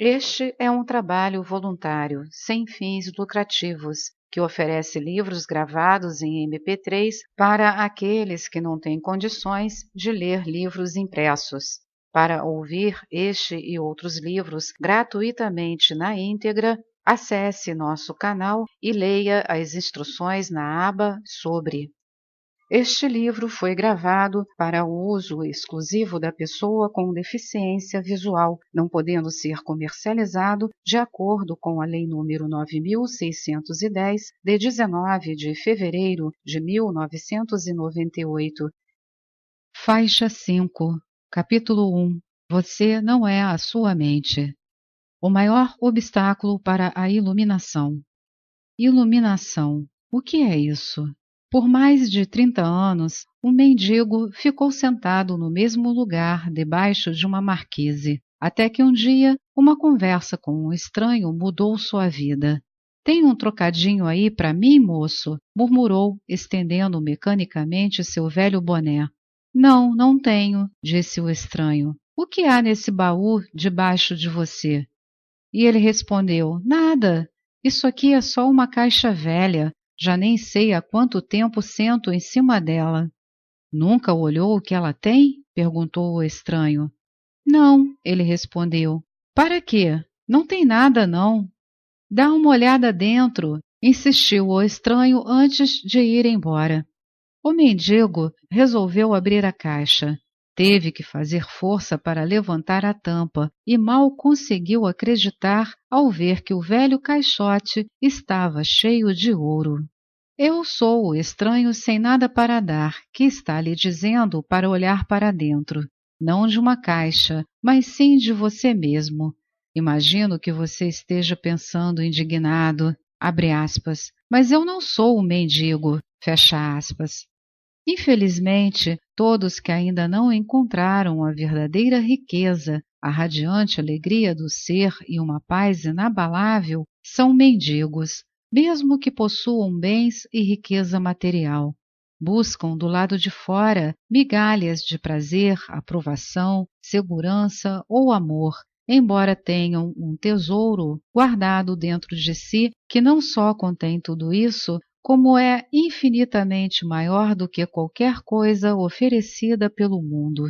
Este é um trabalho voluntário, sem fins lucrativos, que oferece livros gravados em MP3 para aqueles que não têm condições de ler livros impressos. Para ouvir este e outros livros gratuitamente na íntegra, acesse nosso canal e leia as instruções na aba Sobre. Este livro foi gravado para o uso exclusivo da pessoa com deficiência visual, não podendo ser comercializado de acordo com a Lei nº 9.610, de 19 de fevereiro de 1998. Faixa 5, Capítulo 1. Você não é a sua mente. O maior obstáculo para a iluminação. Iluminação. O que é isso? Por mais de 30 anos, um mendigo ficou sentado no mesmo lugar debaixo de uma marquise, até que um dia uma conversa com um estranho mudou sua vida. Tem um trocadinho aí para mim, moço? Murmurou, estendendo mecanicamente seu velho boné. Não, não tenho, disse o estranho. O que há nesse baú debaixo de você? E ele respondeu, nada. Isso aqui é só uma caixa velha. Já nem sei há quanto tempo sento em cima dela. Nunca olhou o que ela tem? Perguntou o estranho. Não, ele respondeu. Para quê? Não tem nada, não. Dá uma olhada dentro, insistiu o estranho antes de ir embora. O mendigo resolveu abrir a caixa. Teve que fazer força para levantar a tampa e mal conseguiu acreditar ao ver que o velho caixote estava cheio de ouro. Eu sou o estranho sem nada para dar, que está lhe dizendo para olhar para dentro, não de uma caixa, mas sim de você mesmo. Imagino que você esteja pensando indignado, abre aspas, mas eu não sou um mendigo, fecha aspas. Infelizmente, todos que ainda não encontraram a verdadeira riqueza, a radiante alegria do ser e uma paz inabalável, são mendigos, mesmo que possuam bens e riqueza material. Buscam do lado de fora migalhas de prazer, aprovação, segurança ou amor, embora tenham um tesouro guardado dentro de si que não só contém tudo isso, como é infinitamente maior do que qualquer coisa oferecida pelo mundo.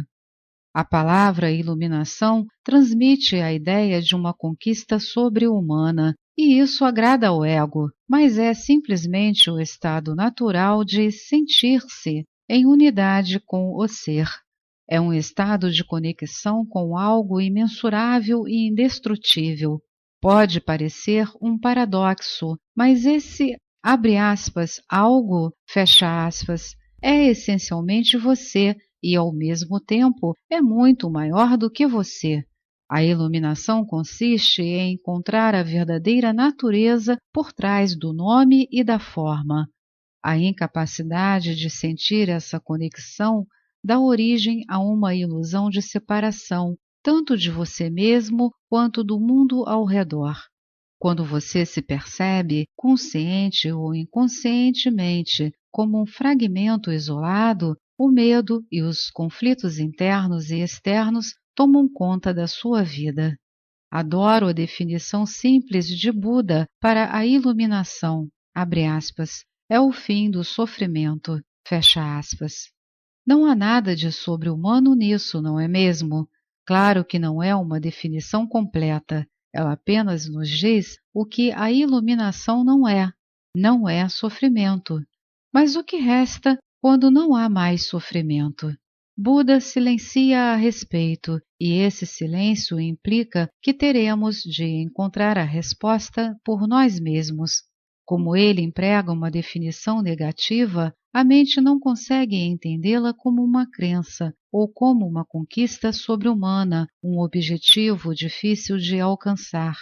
A palavra iluminação transmite a ideia de uma conquista sobre-humana, e isso agrada ao ego, mas é simplesmente o estado natural de sentir-se em unidade com o ser. É um estado de conexão com algo imensurável e indestrutível. Pode parecer um paradoxo, mas esse abre aspas, algo, fecha aspas, é essencialmente você e, ao mesmo tempo, é muito maior do que você. A iluminação consiste em encontrar a verdadeira natureza por trás do nome e da forma. A incapacidade de sentir essa conexão dá origem a uma ilusão de separação, tanto de você mesmo quanto do mundo ao redor. Quando você se percebe, consciente ou inconscientemente, como um fragmento isolado, o medo e os conflitos internos e externos tomam conta da sua vida. Adoro a definição simples de Buda para a iluminação, abre aspas, é o fim do sofrimento, fecha aspas. Não há nada de sobre-humano nisso, não é mesmo? Claro que não é uma definição completa. Ela apenas nos diz o que a iluminação não é sofrimento. Mas o que resta quando não há mais sofrimento? Buda silencia a respeito, e esse silêncio implica que teremos de encontrar a resposta por nós mesmos. Como ele emprega uma definição negativa, a mente não consegue entendê-la como uma crença ou como uma conquista sobre-humana, um objetivo difícil de alcançar.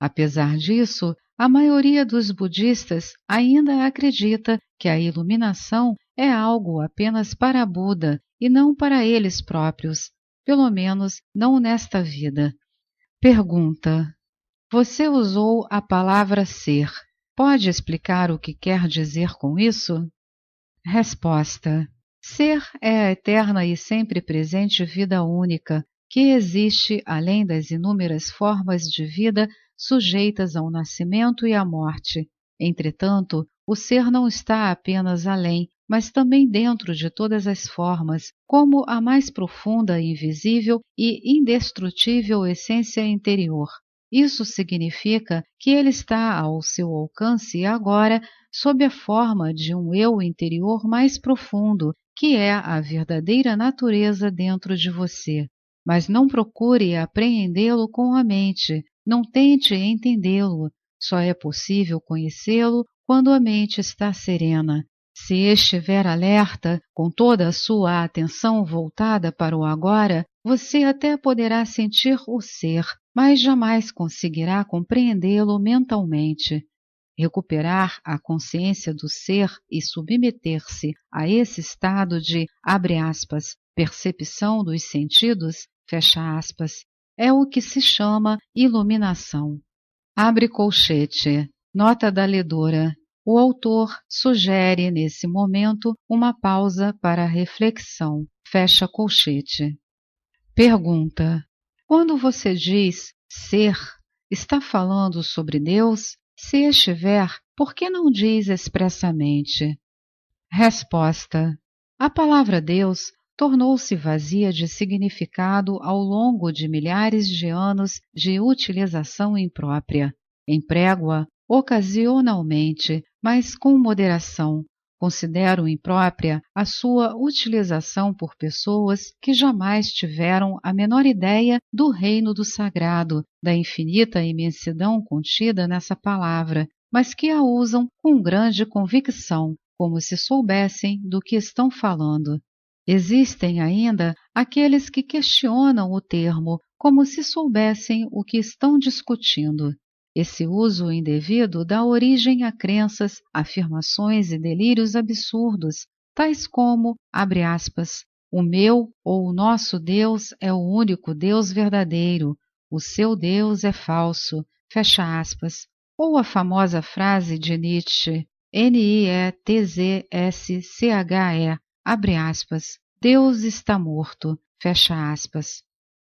Apesar disso, a maioria dos budistas ainda acredita que a iluminação é algo apenas para Buda e não para eles próprios, pelo menos não nesta vida. Pergunta: você usou a palavra ser. Pode explicar o que quer dizer com isso? Resposta: ser é a eterna e sempre presente vida única, que existe além das inúmeras formas de vida sujeitas ao nascimento e à morte. Entretanto, o ser não está apenas além, mas também dentro de todas as formas, como a mais profunda, invisível e indestrutível essência interior. Isso significa que ele está ao seu alcance agora sob a forma de um eu interior mais profundo, que é a verdadeira natureza dentro de você. Mas não procure apreendê-lo com a mente, não tente entendê-lo. Só é possível conhecê-lo quando a mente está serena. Se estiver alerta, com toda a sua atenção voltada para o agora, você até poderá sentir o ser, mas jamais conseguirá compreendê-lo mentalmente. Recuperar a consciência do ser e submeter-se a esse estado de, abre aspas, percepção dos sentidos, fecha aspas, é o que se chama iluminação. Abre colchete. Nota da ledora. O autor sugere, nesse momento, uma pausa para a reflexão. Fecha colchete. Pergunta: quando você diz ser, está falando sobre Deus? Se estiver, por que não diz expressamente? Resposta: a palavra Deus tornou-se vazia de significado ao longo de milhares de anos de utilização imprópria. Emprego-a ocasionalmente, mas com moderação. Considero imprópria a sua utilização por pessoas que jamais tiveram a menor ideia do reino do sagrado, da infinita imensidão contida nessa palavra, mas que a usam com grande convicção, como se soubessem do que estão falando. Existem ainda aqueles que questionam o termo como se soubessem o que estão discutindo. Esse uso indevido dá origem a crenças, afirmações e delírios absurdos, tais como, abre aspas, o meu ou o nosso Deus é o único Deus verdadeiro, o seu Deus é falso, fecha aspas, ou a famosa frase de Nietzsche, Nietzsche, abre aspas, Deus está morto, fecha aspas.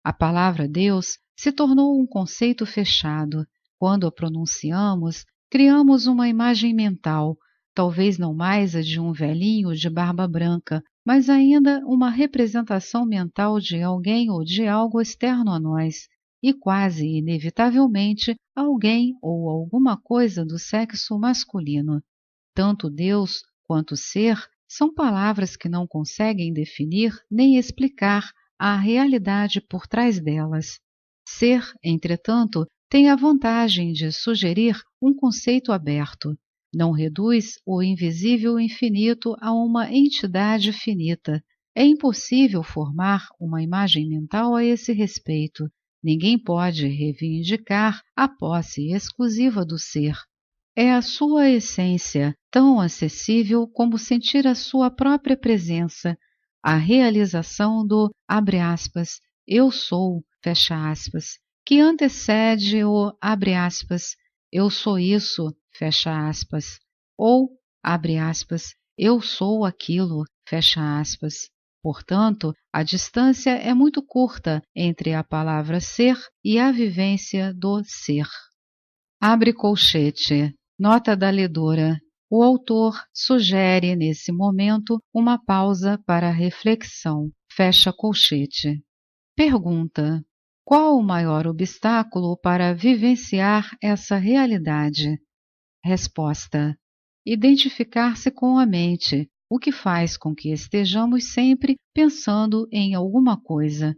A palavra Deus se tornou um conceito fechado. Quando a pronunciamos, criamos uma imagem mental, talvez não mais a de um velhinho de barba branca, mas ainda uma representação mental de alguém ou de algo externo a nós, e quase inevitavelmente alguém ou alguma coisa do sexo masculino. Tanto Deus quanto ser são palavras que não conseguem definir nem explicar a realidade por trás delas. Ser, entretanto, tem a vantagem de sugerir um conceito aberto. Não reduz o invisível infinito a uma entidade finita. É impossível formar uma imagem mental a esse respeito. Ninguém pode reivindicar a posse exclusiva do ser. É a sua essência, tão acessível como sentir a sua própria presença, a realização do, abre aspas, eu sou, fecha aspas, que antecede o, abre aspas, eu sou isso, fecha aspas, ou, abre aspas, eu sou aquilo, fecha aspas. Portanto, a distância é muito curta entre a palavra ser e a vivência do ser. Abre colchete. Nota da ledora. O autor sugere, nesse momento, uma pausa para a reflexão. Fecha colchete. Pergunta: qual o maior obstáculo para vivenciar essa realidade? Resposta: identificar-se com a mente, o que faz com que estejamos sempre pensando em alguma coisa.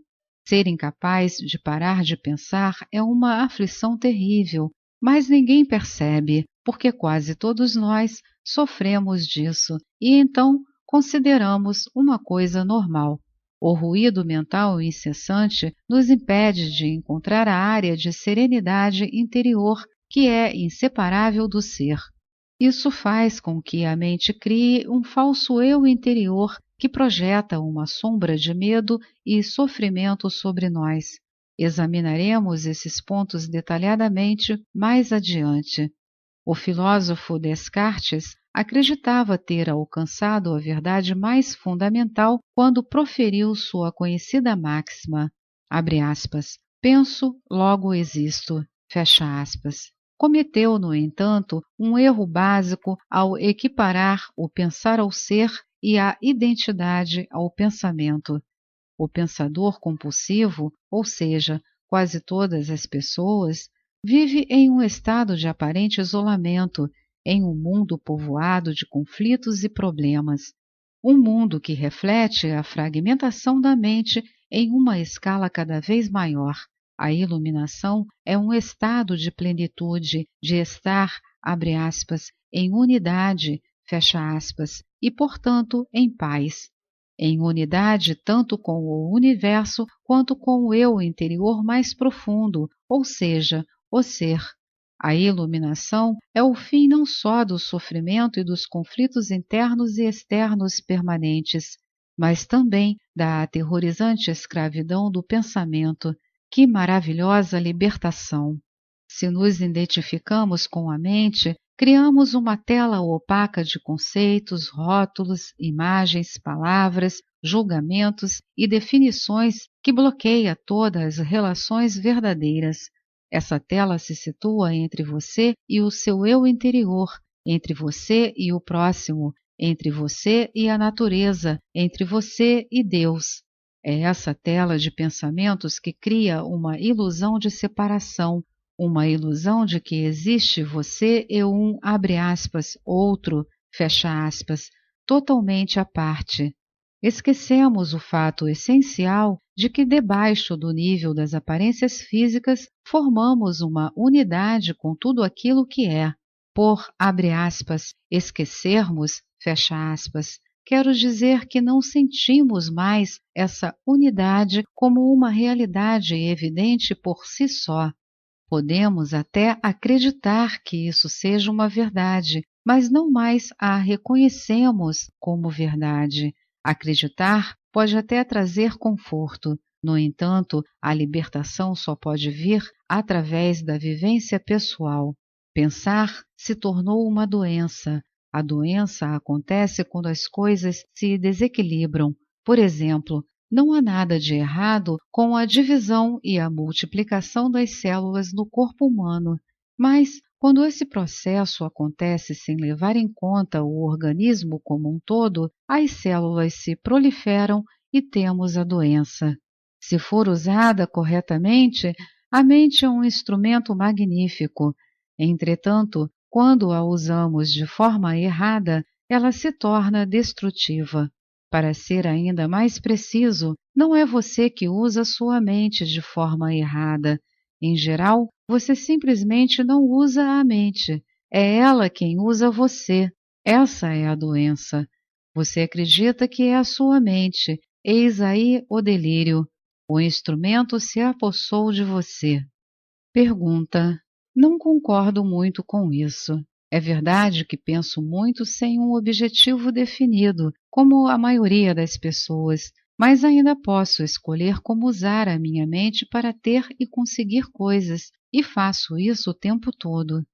Ser incapaz de parar de pensar é uma aflição terrível, mas ninguém percebe, porque quase todos nós sofremos disso e então consideramos uma coisa normal. O ruído mental incessante nos impede de encontrar a área de serenidade interior que é inseparável do ser. Isso faz com que a mente crie um falso eu interior que projeta uma sombra de medo e sofrimento sobre nós. Examinaremos esses pontos detalhadamente mais adiante. O filósofo Descartes acreditava ter alcançado a verdade mais fundamental quando proferiu sua conhecida máxima: abre aspas, penso, logo existo, fecha aspas. Cometeu, no entanto, um erro básico ao equiparar o pensar ao ser e a identidade ao pensamento. O pensador compulsivo, ou seja, quase todas as pessoas, vive em um estado de aparente isolamento, em um mundo povoado de conflitos e problemas. Um mundo que reflete a fragmentação da mente em uma escala cada vez maior. A iluminação é um estado de plenitude, de estar, abre aspas, em unidade, fecha aspas, e, portanto, em paz. Em unidade tanto com o universo quanto com o eu interior mais profundo, ou seja, o ser. A iluminação é o fim não só do sofrimento e dos conflitos internos e externos permanentes, mas também da aterrorizante escravidão do pensamento. Que maravilhosa libertação! Se nos identificamos com a mente, criamos uma tela opaca de conceitos, rótulos, imagens, palavras, julgamentos e definições que bloqueia todas as relações verdadeiras. Essa tela se situa entre você e o seu eu interior, entre você e o próximo, entre você e a natureza, entre você e Deus. É essa tela de pensamentos que cria uma ilusão de separação, uma ilusão de que existe você e um, abre aspas, outro, fecha aspas, totalmente à parte. Esquecemos o fato essencial de que debaixo do nível das aparências físicas formamos uma unidade com tudo aquilo que é. Por, abre aspas, esquecermos, fecha aspas, quero dizer que não sentimos mais essa unidade como uma realidade evidente por si só. Podemos até acreditar que isso seja uma verdade, mas não mais a reconhecemos como verdade. Acreditar pode até trazer conforto. No entanto, a libertação só pode vir através da vivência pessoal. Pensar se tornou uma doença. A doença acontece quando as coisas se desequilibram. Por exemplo, não há nada de errado com a divisão e a multiplicação das células no corpo humano, mas quando esse processo acontece sem levar em conta o organismo como um todo, as células se proliferam e temos a doença. Se for usada corretamente, a mente é um instrumento magnífico. Entretanto, quando a usamos de forma errada, ela se torna destrutiva. Para ser ainda mais preciso, não é você que usa sua mente de forma errada. Em geral, você simplesmente não usa a mente. É ela quem usa você. Essa é a doença. Você acredita que é a sua mente. Eis aí o delírio. O instrumento se apossou de você. Pergunta: não concordo muito com isso. É verdade que penso muito sem um objetivo definido, como a maioria das pessoas, mas ainda posso escolher como usar a minha mente para ter e conseguir coisas, e faço isso o tempo todo.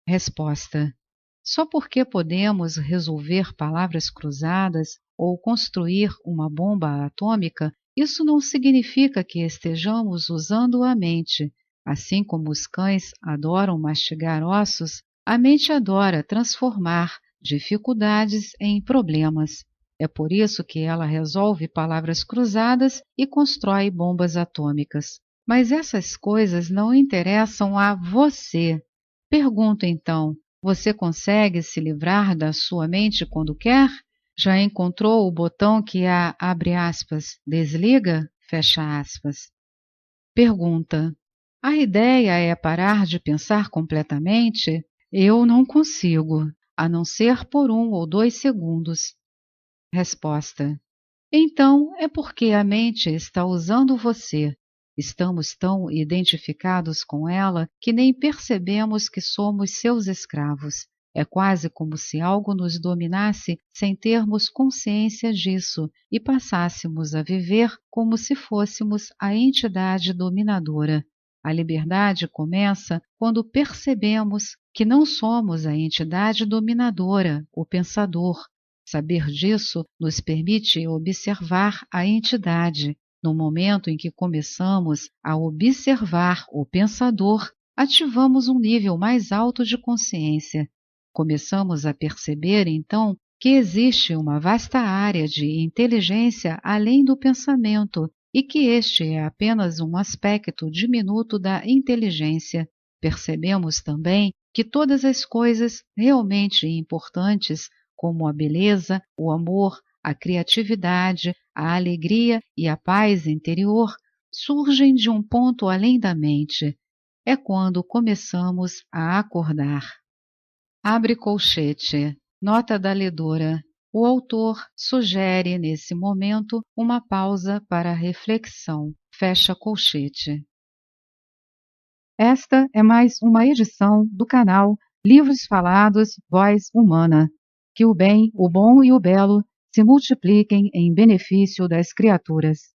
Resposta: só porque podemos resolver palavras cruzadas ou construir uma bomba atômica, isso não significa que estejamos usando a mente. Assim como os cães adoram mastigar ossos, a mente adora transformar dificuldades em problemas. É por isso que ela resolve palavras cruzadas e constrói bombas atômicas. Mas essas coisas não interessam a você. Pergunto então, você consegue se livrar da sua mente quando quer? Já encontrou o botão que a, abre aspas, desliga? Fecha aspas. Pergunta: a ideia é parar de pensar completamente? Eu não consigo, a não ser por 1 ou 2 segundos. Resposta: então é porque a mente está usando você. Estamos tão identificados com ela que nem percebemos que somos seus escravos. É quase como se algo nos dominasse sem termos consciência disso e passássemos a viver como se fôssemos a entidade dominadora. A liberdade começa quando percebemos que não somos a entidade dominadora, o pensador. Saber disso nos permite observar a entidade. No momento em que começamos a observar o pensador, ativamos um nível mais alto de consciência. Começamos a perceber, então, que existe uma vasta área de inteligência além do pensamento e que este é apenas um aspecto diminuto da inteligência. Percebemos também que todas as coisas realmente importantes, como a beleza, o amor, a criatividade, a alegria e a paz interior, surgem de um ponto além da mente. É quando começamos a acordar. Abre colchete. Nota da ledora. O autor sugere, nesse momento, uma pausa para reflexão. Fecha colchete. Esta é mais uma edição do canal Livros Falados, Voz Humana. Que o bem, o bom e o belo se multipliquem em benefício das criaturas.